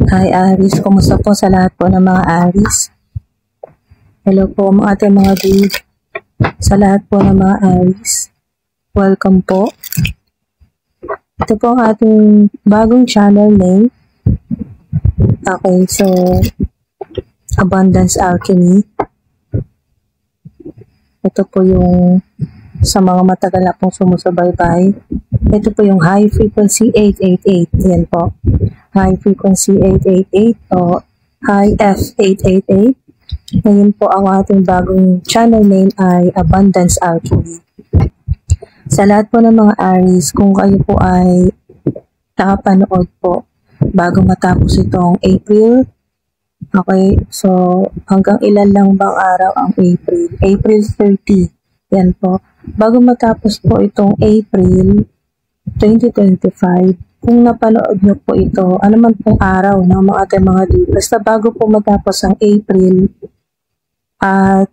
Hi Aries, kumusta po sa lahat po ng mga Aries? Hello po mga ating mga dude. Sa lahat po ng mga Aries, welcome po. Ito po ang ating bagong channel name. Okay, so Abundance Alchemy. Ito po yung sa mga matagal na pong sumusubaybay. Ito po yung High Frequency 888. Yan po. High Frequency 888 o High F888. Ngayon po ang ating bagong channel name ay Abundance Alchemy. Sa lahat po ng mga Aries, kung kayo po ay nakapanood po bago matapos itong April, okay, so hanggang ilan lang bang araw ang April? April 30. Yan po. Bago matapos po itong April 2025, kung napanood nyo po ito, ano man pong araw ng mga ating mga dude, basta bago po matapos ang April, at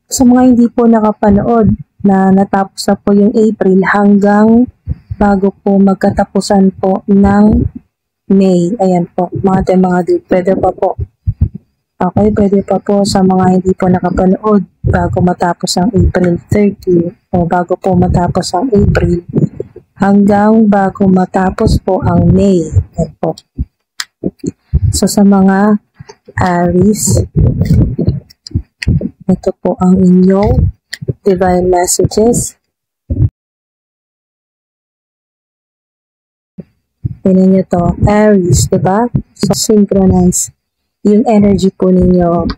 sa mga hindi po nakapanood na natapos na po yung April hanggang bago po magkatapusan po ng May, ayan po, mga ating mga dude, pwede pa po. Okay, pwede pa po sa mga hindi po nakapanood bago matapos ang April 30 o bago po matapos ang April hanggang bago matapos po ang May. Yan po. So sa mga Aries, ito po ang inyong divine messages. Tingnan nyo to, Aries, diba? So synchronize yung energy po ninyo.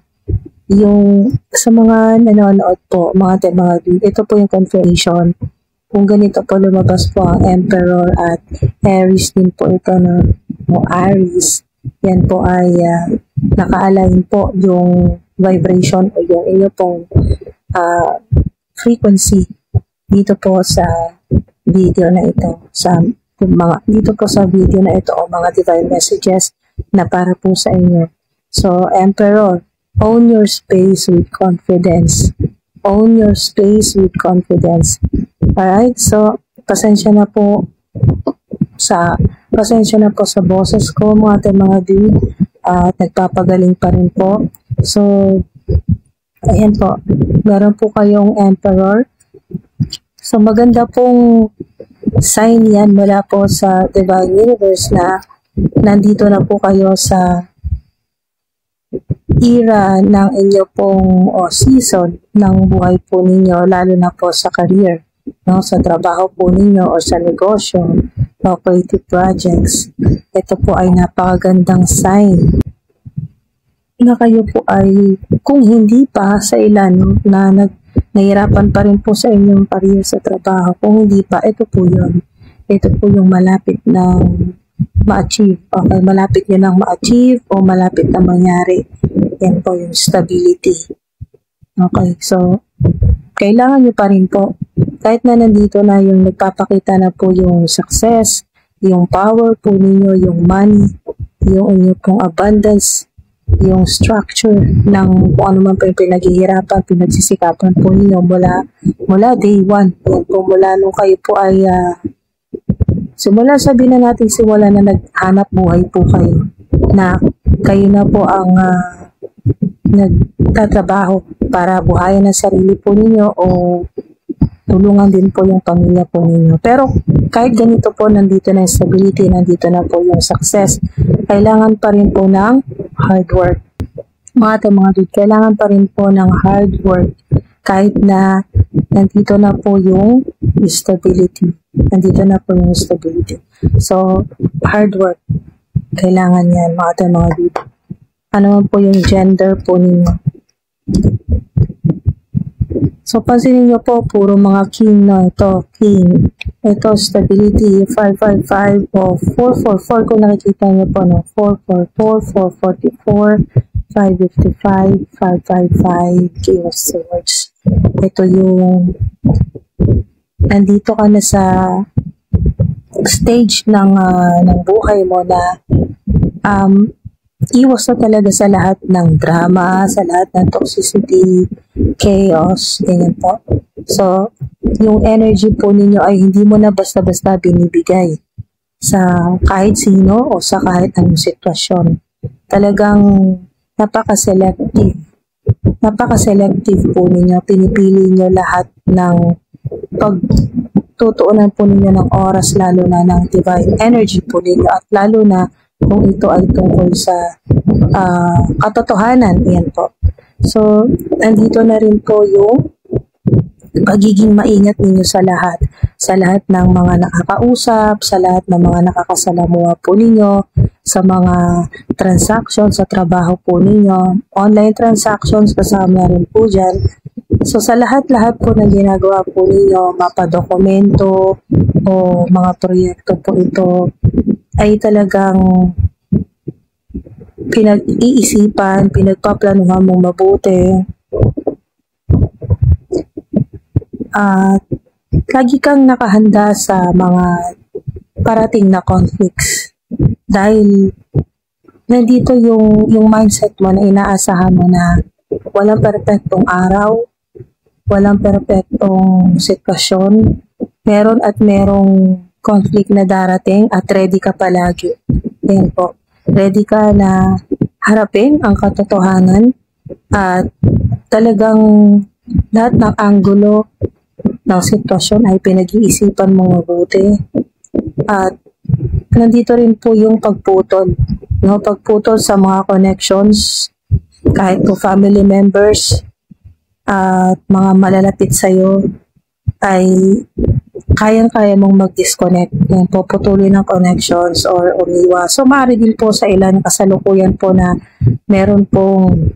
Yung sa mga nanonood po, mga ito po yung confirmation. Kung ganito po lumabas po ang Emperor at Aries din po ito ng Aries, yan po ay naka-align po yung vibration o yung inyo pong frequency dito po sa video na ito, dito po sa video na ito o mga divine messages na para po sa inyo. So Emperor, own your space with confidence. Own your space with confidence. Alright, so pasensya na po sa boses ko mga ating mga dude, at nagpapagaling pa rin po. So ayan po, meron po kayong Emperor. So maganda pong sign yan mula po sa Divine Universe na nandito na po kayo sa era ng inyo pong season ng buhay po ninyo, lalo na po sa career, no? Sa trabaho po ninyo o sa negosyo o creative projects. Ito po ay napakagandang sign na kayo po ay, kung hindi pa sa ilan na nahirapan pa rin po sa inyong career sa trabaho, kung hindi pa, ito po yun. Ito po yung malapit na ma-achieve. Okay, malapit nyo nang ma-achieve o malapit na mangyari. Yan po yung stability. Okay, so kailangan nyo pa rin po, kahit na nandito na yung nagpapakita na po yung success, yung power po ninyo, yung money, yung inyo pong abundance, yung structure ng kung ano man po yung pinaghihirapan, pinagsisikapan po ninyo mula day one. Yan po, mula nung kayo po ay sabihin na natin simula na naghanap buhay po kayo, na kayo na po ang nagtatrabaho para buhayin ang sarili po ninyo o tulungan din po yung pamilya po ninyo. Pero kahit ganito po, nandito na yung stability, nandito na po yung success, kailangan pa rin po ng hard work. Mga dude, kailangan pa rin po ng hard work kahit na nandito na po yung stability. Nandito na po yung stability. So, hard work. Kailangan yan, mga dude. Ano man po yung gender po ninyo. So, pansinin nyo po, puro mga king na ito. King. Ito, stability, 555 o 444. Kung nakikita nyo po, no? 444, 444, 555, 555, King of Swords. Ito yung nandito ka na sa stage ng buhay mo na iwas na talaga sa lahat ng drama, sa lahat ng toxicity, chaos, ganyan po. So, yung energy po ninyo ay hindi mo na basta-basta binibigay sa kahit sino o sa kahit anong sitwasyon. talagang napaka-selective. Napaka-selective po ninyo. Pinipili nyo lahat ng pagtutuunan po ninyo ng oras, lalo na ng divine energy po ninyo, at lalo na kung ito ay tungkol sa katotohanan. Yan po. So, nandito na rin po yung pagiging maingat ninyo sa lahat ng mga nakakausap, sa lahat ng mga nakakasalamuha po ninyo, sa mga transactions sa trabaho po ninyo, online transactions kasama rin po dyan. So sa lahat-lahat po ng ginagawa po ninyo, mapadokumento o mga proyekto po ito, ay talagang pinag-iisipan, pinagpaplanuhan mong mabuti. At lagi kang nakahanda sa mga parating na conflicts. Dahil nandito yung mindset mo na inaasahan mo na walang perpektong araw, walang perpektong sitwasyon, meron at merong conflict na darating at ready ka palagi. Yan po. Ready ka na harapin ang katotohanan at talagang lahat ng anggulo ng sitwasyon ay pinag-iisipan mo mabuti. At nandito rin po yung pagputol. No? Pagputol sa mga connections, kahit po family members at mga malalapit sa'yo, ay kayang-kaya mong mag-disconnect. Puputulin ng connections or umiwas. So, maaari din po sa ilan kasalukuyan po na meron pong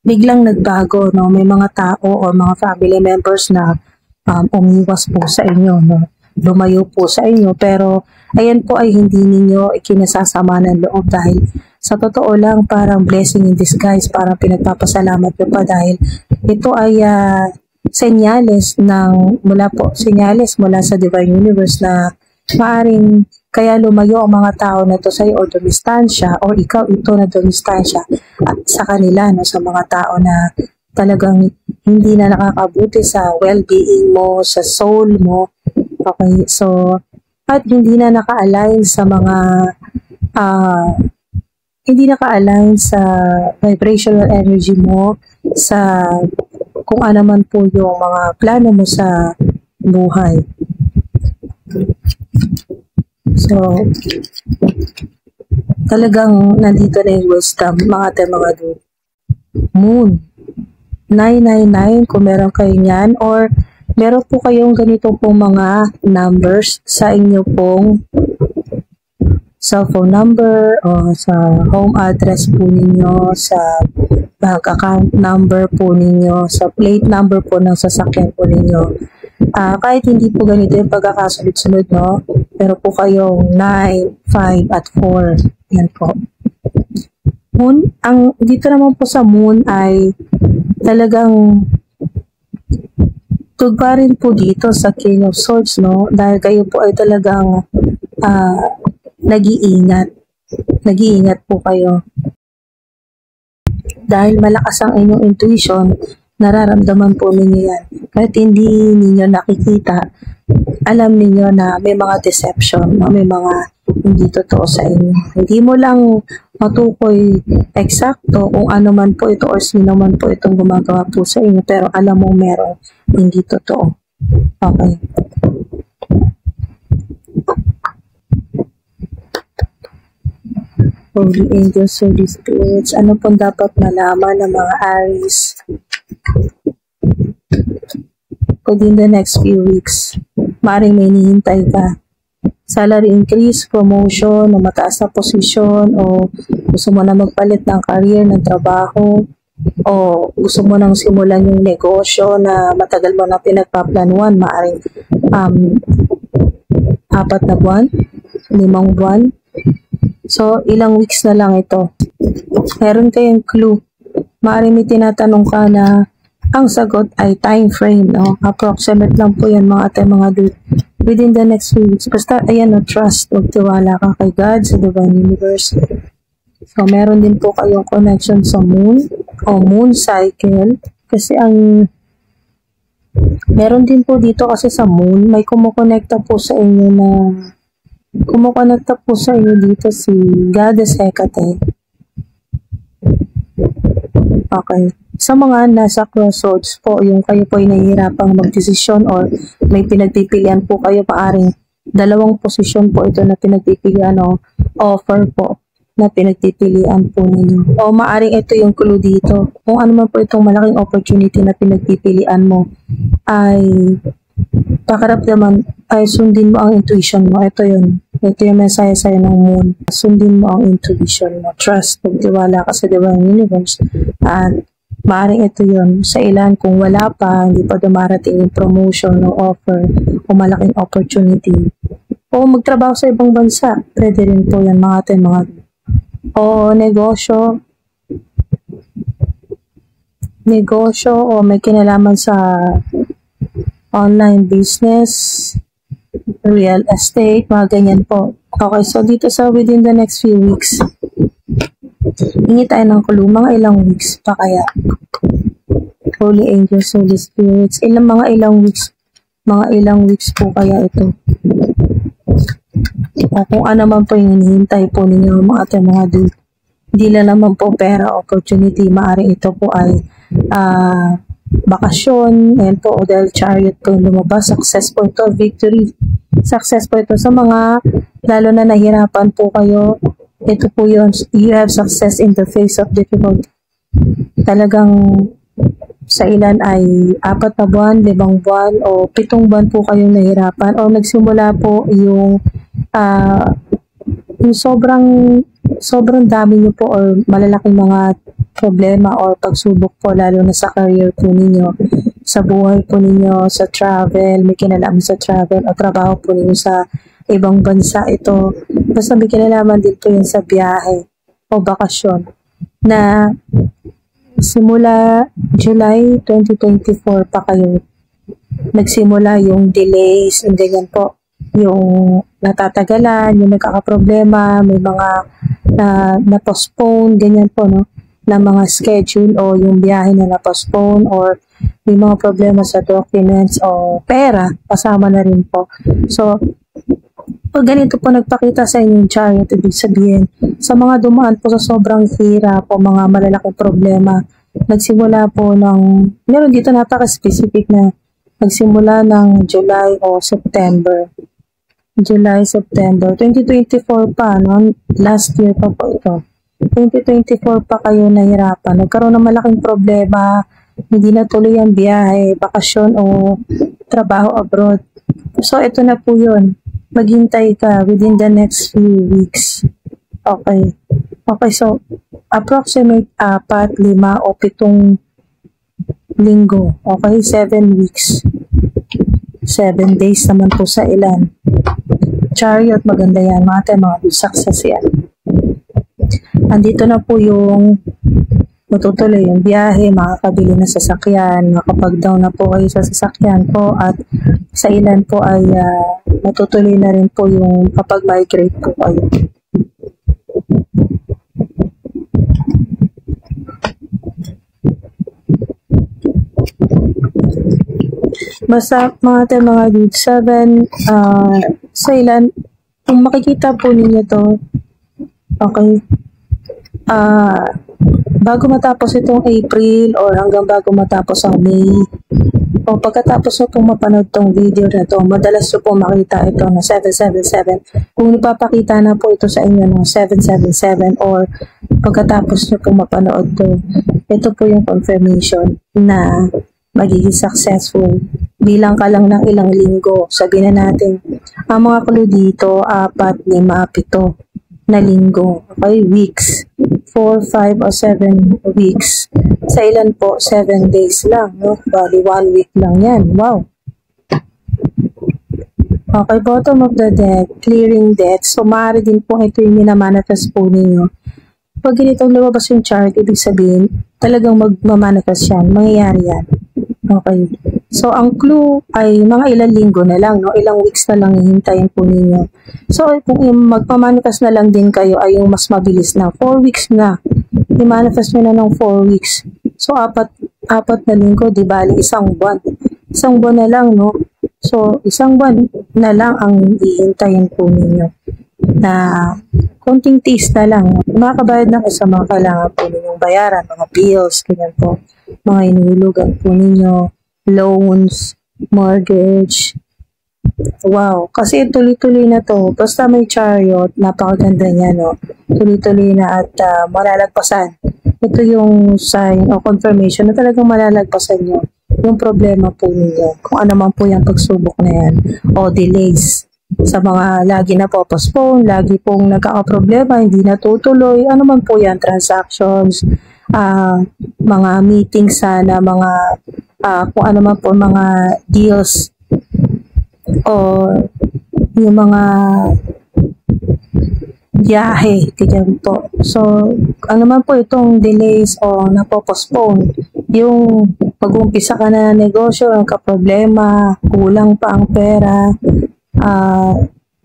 biglang nagbago. No? May mga tao o mga family members na umiwas po sa inyo, no? Lumayo po sa inyo, pero ayan po ay hindi ninyo ikinasasama ng loob, dahil sa totoo lang parang blessing in disguise, parang pinagpapasalamat nyo pa, dahil ito ay senyales mula sa Divine Universe na maaring kaya lumayo ang mga tao na to sa'yo o dumistansya, o ikaw ito na dumistansya at sa kanila, no, sa mga tao na talagang hindi na nakakabuti sa well-being mo, sa soul mo. Okay, so, at hindi na naka-align sa mga, hindi naka-align sa vibrational energy mo, sa kung ano man po yung mga plano mo sa buhay. So, talagang nandito na yung wisdom, mga dude. Moon. 999 kung meron kayo niyan, or meron po kayong ganito pong mga numbers sa inyo pong cellphone number o sa home address po ninyo, sa bank account number po ninyo, sa plate number po ng sasakyan po ninyo. Kahit hindi po ganito yung pagkakasunod-sunod, no? Pero po kayong 9, 5, at 4. Yan po. Moon, dito naman po sa moon ay talagang tugma rin po dito sa King of Swords, no? Dahil kayo po ay talagang nag-iingat. Nag-iingat po kayo. Dahil malakas ang inyong intuition, nararamdaman po ninyo yan. Kahit hindi ninyo nakikita, alam ninyo na may mga deception, no? May mga hindi totoo sa inyo. Hindi mo lang matukoy eksakto kung ano man po ito or sino man po itong gumagawa po sa inyo, pero alam mo meron hindi totoo. Okay. Holy Angels, Holy Spirits, ano pong dapat malaman ng mga Aries within the next few weeks? Maring may hinihintay ka. Salary increase, promotion, o mataas na posisyon, o gusto mo na magpalit ng career, ng trabaho, o gusto mo nang simulan yung negosyo na matagal mo na pinagpaplanuhan, maaring 4 na buwan, 5 buwan. So, ilang weeks na lang ito. Meron kayong clue. Maaring may tinatanong ka na ang sagot ay time frame, no? Approximate lang po yan, mga dude. Within the next few weeks. Basta, ayan, no, trust. Magtiwala ka kay God, sa Divine Universe. So, meron din po kayong connection sa moon o moon cycle. Kasi meron din po dito kasi sa moon, may kumukonekta po sa inyo na kumukonekta po sa inyo dito si Goddess Hecate. Okay. Sa mga nasa crossroads po, yung kayo po ay nahihirapang magdesisyon or may pinagpipilian po kayo, paaring dalawang posisyon po ito na pinagpipilian o offer po na pinagpipilian po ninyo. O maaring ito yung clue dito. Kung ano man po itong malaking opportunity na pinagpipilian mo ay pakaramdaman ay sundin mo ang intuition mo. Ito yun. Ito yung mensahe sa'yo ng moon. Sundin mo ang intuition mo. Trust, magtiwala ka sa divine universe. At maaaring ito yun. Sa ilan, kung wala pa, hindi pa dumarating yung promotion o offer o malaking opportunity. O magtrabaho sa ibang bansa. Pwede rin po yan mga ating mga o negosyo o may kinalaman sa online business, real estate, mga ganyan po. Okay, so dito sa within the next few weeks, hingi tayo ng clue, mga ilang weeks pa kaya? Holy Angels, Holy Spirits, mga ilang weeks po kaya ito? O kung ano man po yung hinihintay po ninyo mga date. Hindi lang naman po pera, opportunity, maaaring ito po ay bakasyon, and po dahil chariot po lumabas, success po ito, victory, success po ito sa mga lalo na nahirapan po kayo. Ito po yun, you have success in the face of difficulty. Talagang sa ilan ay 4 na buwan, 5 buwan o 7 buwan po kayong nahirapan o nagsimula po yung sobrang dami nyo po or malalaking mga problema or pagsubok po lalo na sa career po ninyo, sa buhay po ninyo, sa travel, may kinalaman sa travel o trabaho po ninyo sa ibang bansa. Ito, basta may kinalaman din po yun sa biyahe o bakasyon na simula July 2024 pa kayo nagsimula yung delays and ganyan po, yung natatagalan, yung nagkakaproblema, may mga na-postpone, ganyan po, no? Na mga schedule o yung biyahe na na-postpone or may mga problema sa documents o pera, kasama na rin po. So, pag ganito po nagpakita sa inyong chariot, ibig sabihin, sa mga dumaan po sa sobrang hirap o mga malalaking problema, nagsimula po meron dito napaka-specific na nagsimula ng July o September. July, September, 2024 pa, no? Last year pa po ito. 2024 pa kayo nahirapan. Nagkaroon ng malaking problema, hindi na tuloy ang biyahe, bakasyon o trabaho abroad. So, ito na po yun. Maghintay ka within the next few weeks. Okay. Okay, so, approximate 4, 5 o 7 linggo. Okay, 7 weeks. 7 days naman po sa ilan. Chariot, maganda yan. Mga success yan. Andito na po yung matutuloy yung biyahe, makakabili na sasakyan, makapag-down na po kayo sa sasakyan po, at sa ilan po ay matutuloy na rin po yung kapag migrate po kayo. Basta mga dude, 7, sa ilan, kung makikita po ninyo to, okay, bago matapos itong April or hanggang bago matapos ang May, o pagkatapos nyo pong mapanood tong video na to, madalas nyo pong makita ito na 777. Kung ipapakita na po ito sa inyo ng 777 or pagkatapos nyo pong mapanood to, ito po yung confirmation na magiging successful. Bilang ka lang ng ilang linggo, sabihin na natin, ang mga clue dito, 4, 5, 7 na linggo. Okay, weeks. 4, 5, o 7 weeks. Sa ilan po, 7 days lang. No? Bali, 1 week lang yan. Wow. Okay, bottom of the deck, clearing deck. So, maaari din po ito yung minamanifest po ninyo. Pag ganitong lumabas yung chart, ibig sabihin, talagang magmamanifest yan. Mangyayari yan. Okay. So, ang clue ay mga ilang linggo na lang, no? Ilang weeks na lang hihintayin po ninyo. So, kung magpamanifest na lang din kayo ay yung mas mabilis na. 4 weeks na. I-manifest nyo na ng 4 weeks. So, apat na linggo, di bali, 1 buwan. 1 buwan na lang, no? So, 1 buwan na lang ang hihintayin po ninyo na konting tiis na lang. Makakabayad na kayo sa mga kailangan po ninyong bayaran, mga bills, ganyan po. Mga inihulugan po ninyo, loans, mortgage. Wow, kasi tuloy-tuloy na to. Basta may Chariot, napakaganda niya, no? Tuloy-tuloy na at malalagpasan. Ito yung sign o confirmation na talagang malalagpasan nyo yung problema po ninyo. Kung ano man po yung pagsubok na yan o delays. Sa mga lagi na po postpone, lagi pong nagkakaproblema, hindi natutuloy, ano man po yan, transactions, mga meetings sana, mga kung ano man po, mga deals, o yung mga biyahe, ganyan po. So, ano man po itong delays o napopostpone, yung pag-umpisa ka na ng negosyo, ang kaproblema, kulang pa ang pera,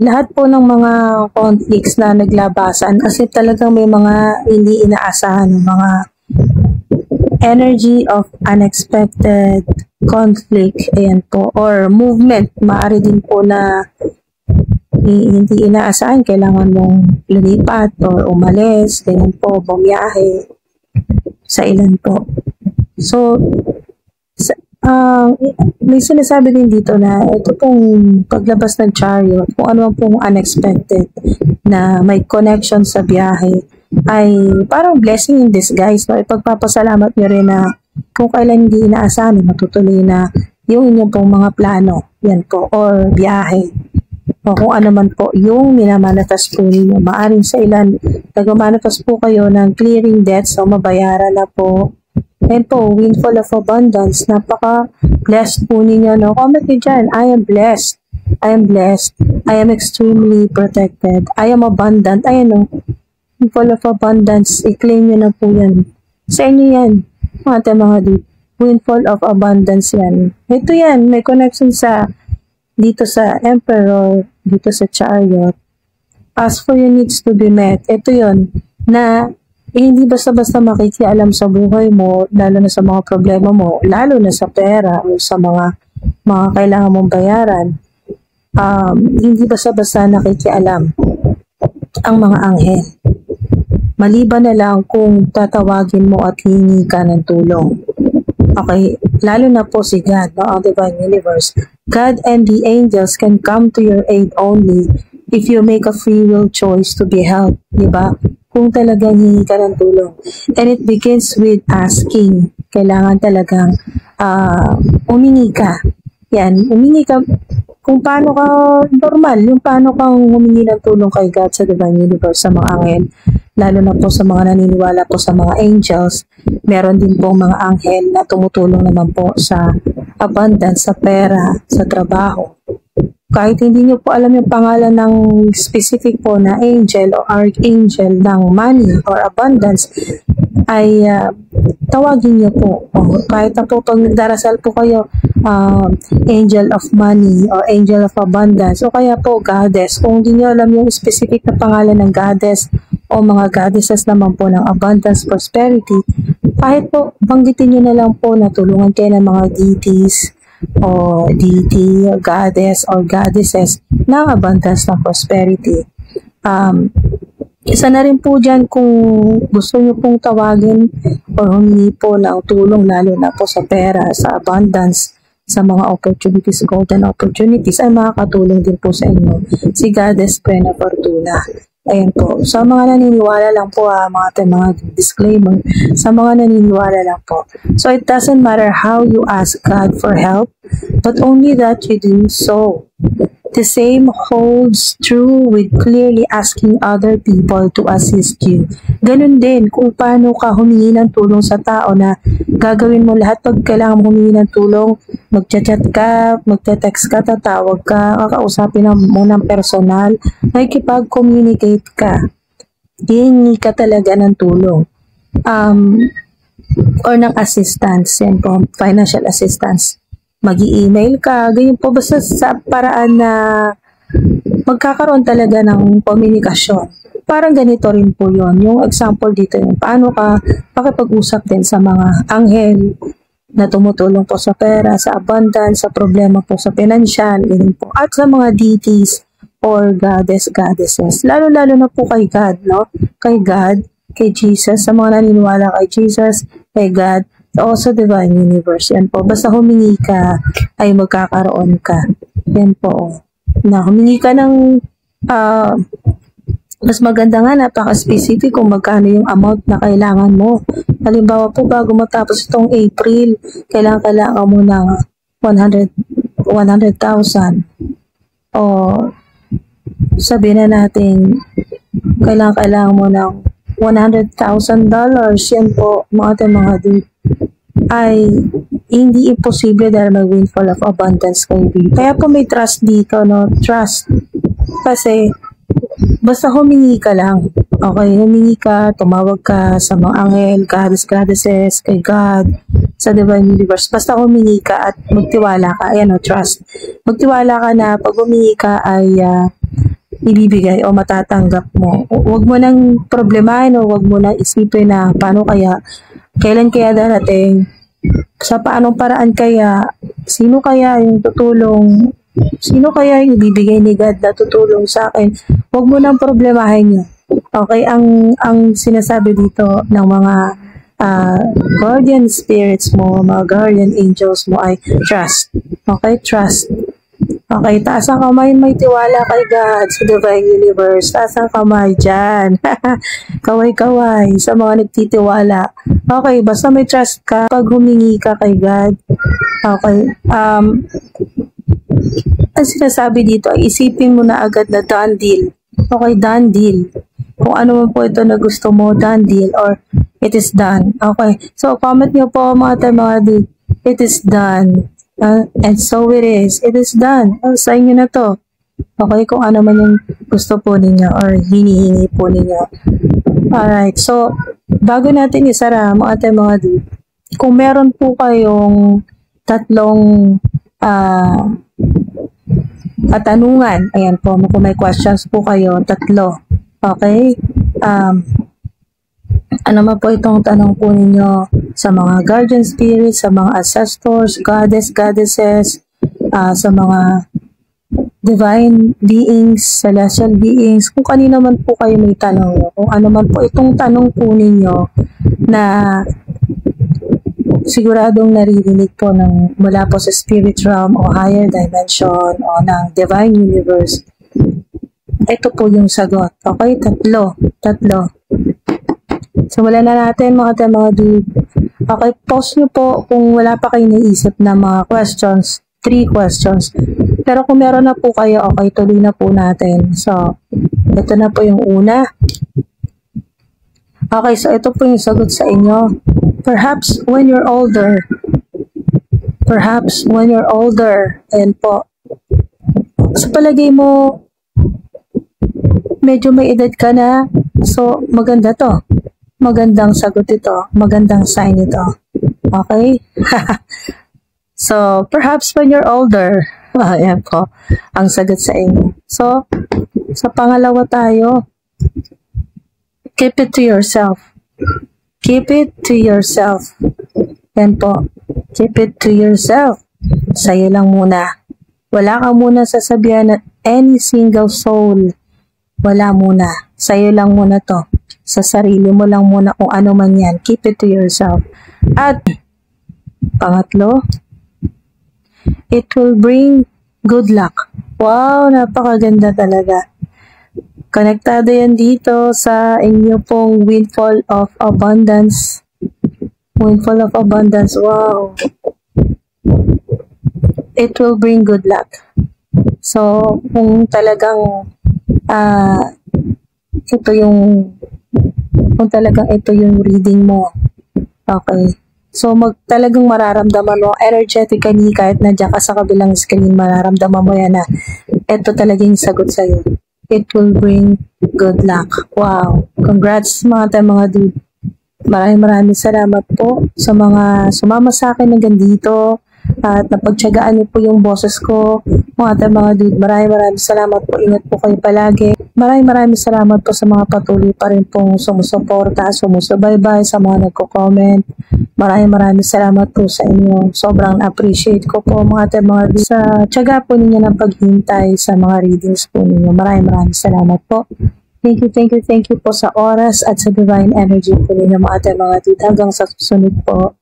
lahat po ng mga conflicts na naglabasan kasi talagang may mga hindi inaasahan, mga energy of unexpected conflict, ayan po, or movement, maaari din po na hindi inaasahan, kailangan mong lumipat or umalis, ganyan po, bumiyahe sa ilan po. So, may sinasabi din dito na ito pong paglabas ng Chariot, kung ano pong unexpected na may connection sa biyahe, ay parang blessing in disguise, no? Ipagpapasalamat nyo rin na kung kailan hindi inaasahan, matutuloy na yung inyong pong mga plano, yan po, or biyahe, o kung ano man po yung minamanitas po ninyo. Maaring sa ilan, nagmamanitas po kayo ng clearing debts, so mabayaran na po. And po, windfall of abundance, napaka-blessed po ninyo, no? Comment nyo dyan, I am blessed, I am blessed, I am extremely protected, I am abundant, ayan, no? Windfall of abundance, i-claim nyo na po yan. Sa inyo yan, mga deep. Windfall of abundance yan. Ito yan, may connection sa, dito sa Emperor, dito sa Chariot. Ask for your needs to be met. Ito yon na hindi basta-basta makikialam sa buhay mo, lalo na sa mga problema mo, lalo na sa pera o sa mga kailangan mong bayaran. Hindi basta-basta nakikialam ang mga anghel. Maliban na lang kung tatawagin mo at hingi ka ng tulong. Okay, lalo na po si God, no, ang divine universe. God and the angels can come to your aid only if you make a free will choice to be helped, di ba? Kung talagang hingi ka ng tulong. And it begins with asking. Kailangan talagang umingi ka. Yan, umingi ka kung paano ka normal, yung paano kang humingi ng tulong kay God sa divine universe, sa mga anghel. Lalo na po sa mga naniniwala po sa mga angels, meron din po mga anghel na tumutulong naman po sa abundance, sa pera, sa trabaho. Kahit hindi nyo po alam yung pangalan ng specific po na angel o archangel ng money or abundance, ay tawagin nyo po. Kahit na po pag nagdarasal po kayo, angel of money or angel of abundance, o kaya po goddess. Kung hindi nyo alam yung specific na pangalan ng goddess o mga goddesses naman po ng abundance, prosperity, kahit po banggitin nyo na lang po na tulungan kayo ng mga deities o deity, or goddess or goddesses ng abundance ng prosperity. Isa na rin po dyan kung gusto nyo pong tawagin o humingi po ng tulong, lalo na po sa pera, sa abundance, sa mga opportunities, golden opportunities, ay makakatulong din po sa inyo si Goddess Plena Fortuna. Ayan po. Sa mga naniniwala lang po, mga disclaimer, sa mga naniniwala lang po. So it doesn't matter how you ask God for help, but only that you do so. The same holds true with clearly asking other people to assist you. Ganun din kung paano ka humingi ng tulong sa tao, na gagawin mo lahat pag kailangan mo humingi ng tulong. Magchat-chat ka, magte-text ka, tatawag ka, kakausapin mo ng personal, nakikipag-communicate ka. Hihingi ka talaga ng tulong. Or ng assistance, yan po, financial assistance. Mag-i-email ka, ganyan po, basta sa paraan na magkakaroon talaga ng komunikasyon. Parang ganito rin po yon. Yung example dito, yung paano ka pakipag-usap din sa mga anghel na tumutulong po sa pera, sa abundance, sa problema po sa financial, ganyan po. At sa mga deities or goddesses. Lalo-lalo na po kay God, no? Kay God, kay Jesus, sa mga naniniwala kay Jesus, kay God, also divine universe. Yan po. Basta humingi ka, ay magkakaroon ka. Yan po. Na humingi ka ng mas maganda nga, napaka-specific kung magkano yung amount na kailangan mo. Halimbawa po, bago matapos itong April, kailangan mo ng 100,000. O sabihin na natin, kailangan mo ng $100,000. Yan po, mga dude, ay hindi imposible dahil may windfall of abundance kayo dito. Kaya po may trust dito, no? Trust. Kasi, basta humingi ka lang. Okay, humingi ka, tumawag ka sa mga anghel, goddesses, kay God, sa divine universe. Basta humingi ka at magtiwala ka. Ayan o, trust. Magtiwala ka na pag humingi ka ay ibibigay o matatanggap mo. Huwag mo nang problemahin o huwag mo nang isipin na paano kaya, kailan kaya darating, sa paanong paraan kaya, sino kaya yung tutulong, sino kaya yung ibibigay ni God na tutulong sa akin. Huwag mo nang problemahin yun. Okay, ang sinasabi dito ng mga guardian spirits mo, mga guardian angels mo ay trust. Okay, trust. Okay, taas ang kamay, may tiwala kay God sa divine universe. Taas ang kamay dyan. Kaway-kaway sa mga nagtitiwala. Okay, basta may trust ka pag humingi ka kay God. Okay, ang sinasabi dito ay isipin mo na agad na done deal. Okay, done deal. Kung ano man po ito na gusto mo, done deal or it is done. Okay, so comment nyo po mga dude, it is done. And so it is. It is done. Sa inyo na to. Okay, kung ano man yung gusto po ninyo or hinihingi po ninyo. Alright, so bago natin isara mga dude, kung meron po kayong tatlong katanungan, ayan po, kung may questions po kayo, tatlo. Okay? Ano man po itong tanong po ninyo sa mga guardian spirits, sa mga ancestors, goddesses, sa mga divine beings, celestial beings, kung kanino man po kayo may tanong, kung ano man po itong tanong po ninyo na siguradong naririnig po mula po sa spirit realm o higher dimension o ng divine universe, ito po yung sagot. Okay? Tatlo. Simulan na natin mga dude. Okay, post nyo po kung wala pa kayo naisip na mga questions. 3 questions. Pero kung meron na po kayo, okay, tuloy na po natin. So, ito na po yung una. Okay, so ito po yung sagot sa inyo. Perhaps when you're older. Ayan po. Sa palagay mo, medyo may edad ka na. So, maganda to. Magandang sagot ito. Magandang sign ito. Okay? So, perhaps when you're older. Ayan po. Ang sagot sa inyo. So, sa pangalawa tayo. Keep it to yourself. Keep it to yourself. Yan po. Keep it to yourself. Sa'yo lang muna. Wala ka muna sasabihan na any single soul. Wala muna. Sa'yo lang muna to. Sa sarili mo lang muna kung ano man yan. Keep it to yourself. At pangatlo, it will bring good luck. Wow, napakaganda talaga. Konektado yan dito sa inyo pong windfall of abundance. Windfall of abundance. Wow. It will bring good luck. So, kung talagang ito yung reading mo. Okay. So, talagang mararamdaman mo energetically kahit nandiyan ka sa kabilang screen, mararamdaman mo yan na ito talagang sagot sa'yo. It will bring good luck. Wow. Congrats mga dude. Maraming salamat po sa mga sumama sa akin hanggang dito at napagtiyagaan niyo po yung boses ko. Mga dude, maraming salamat po. Ingat po kayo palagi. Maraming salamat po sa mga patuloy pa rin pong sumusuporta, sumusubaybay, sa mga nagko-comment. Maraming salamat po sa inyo. Sobrang appreciate ko po mga sa tiyaga po ninyo ng paghintay sa mga readings po ninyo. Maraming salamat po. Thank you po sa oras at sa divine energy po ninyo mga tita. Hanggang sa susunod po.